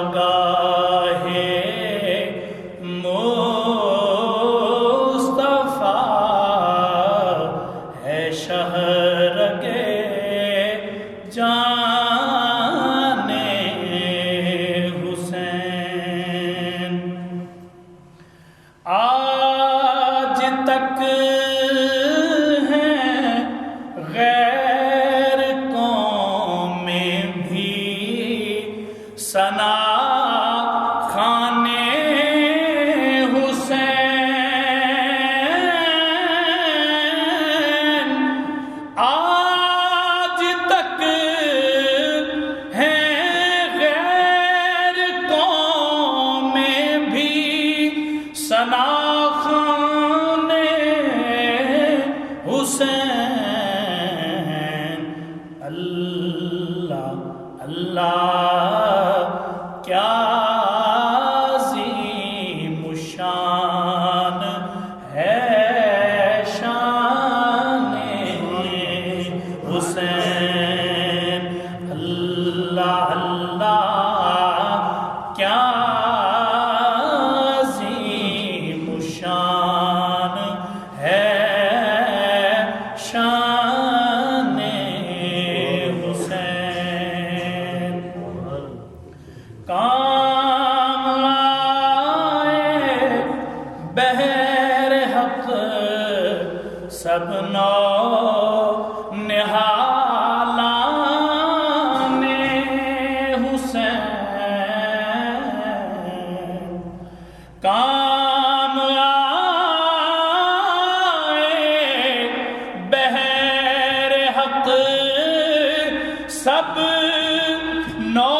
پگاہ مصطفیٰ ہے شہرگ جان حسین۔ آج تک ہیں غیر قوم میں بھی ثنا خوان حسین۔ آج تک ہیں غیر قوم میں بھی ثنا خوان حسین۔ اللہ اللہ کیا عظیم شان ہے شان حسین۔ اللہ اللہ کیا عظیم شان ہے شان حسین۔ کام آئے بہر حق سب نو نہالان حسین۔ کام آئے بہر حق سب نو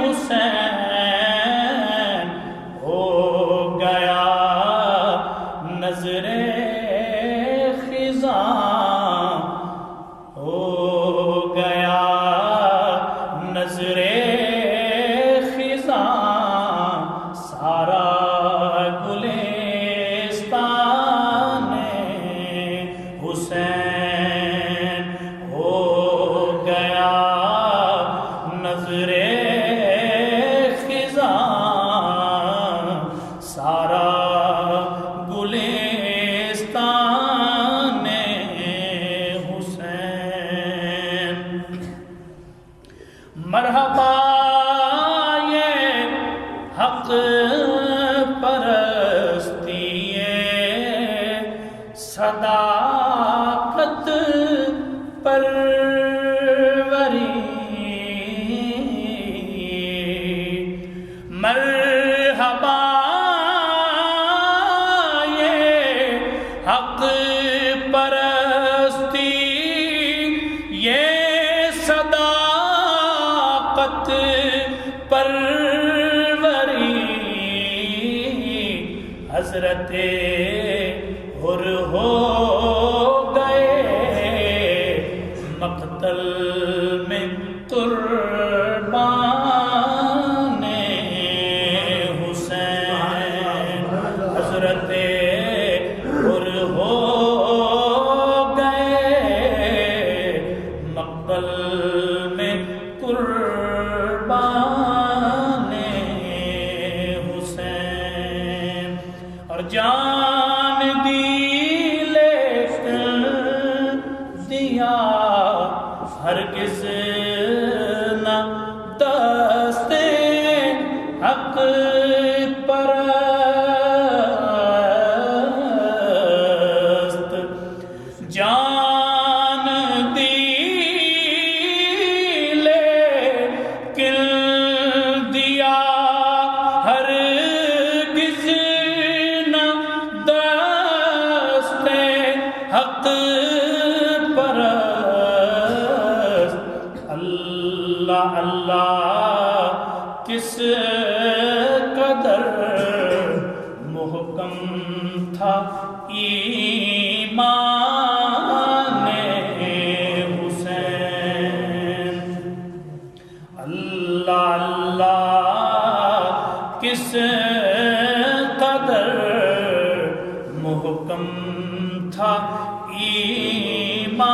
حسین۔ ہو گیا نظر خزاں، ہو گیا نظر خزاں، سارا گلستان حسین۔ ہو گیا نظر سارا گلستان حسین۔ مرحبا یہ حق پرستی صداقت پروری۔ مرحبا یہ حق پرستی یہ صداقت پروری۔ حضرت حر ہو گئے مقتل میں قربان حسین۔ حضرت حر ہو گئے مقتل میں قربان حسین۔ اور جان دی لیکن دیا ہرگز نہ دست حق پرست۔ جان دی لیکن دیا ہرگز نہ دست حق پرست۔ اللہ اللہ کس قدر محکم تھا ایمان حسین۔ اللہ اللہ کس قدر محکم تھا ایمان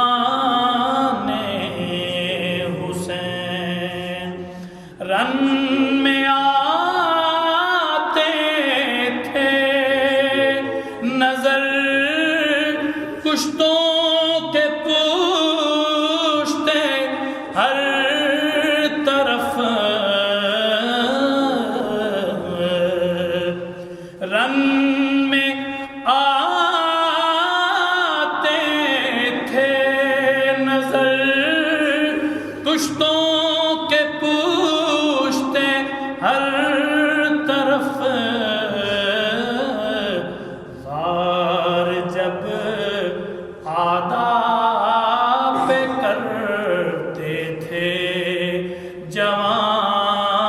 نظر کشتوں کے پوشتے ہر طرف رن میں آتے تھے نظر کشتوں کے پوشتے ہر طرف غار جب آداب کرتے تھے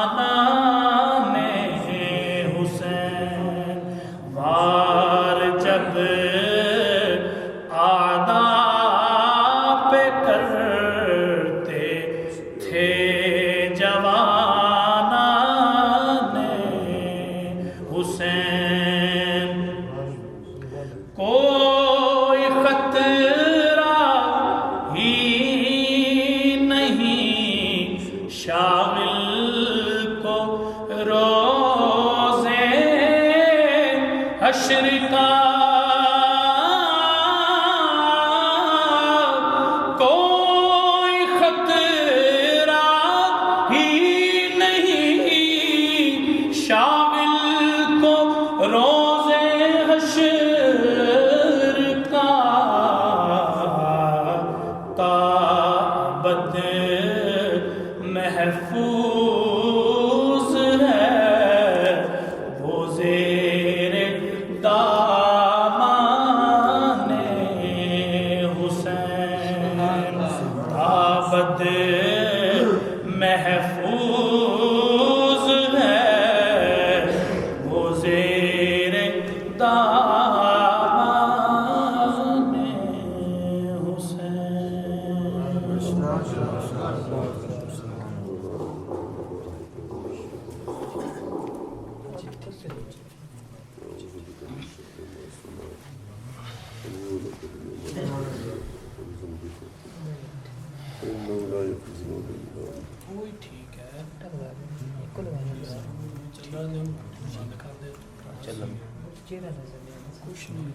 جوانان حسین غار جب آداب کرتے تھے جوانان حسین کوئی خطرہ ہی نہیں شاغل کو روزے حشر کا کوئی خطرہ ہی نہیں شاغل کو روزے حشر کا تابد محفوظ ہے وہ زیر دامان حسین تابد محفوظ ہے وہ زیر دامان وہی ٹھیک ہے کچھ نہیں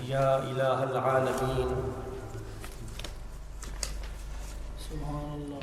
یا الہ العالمین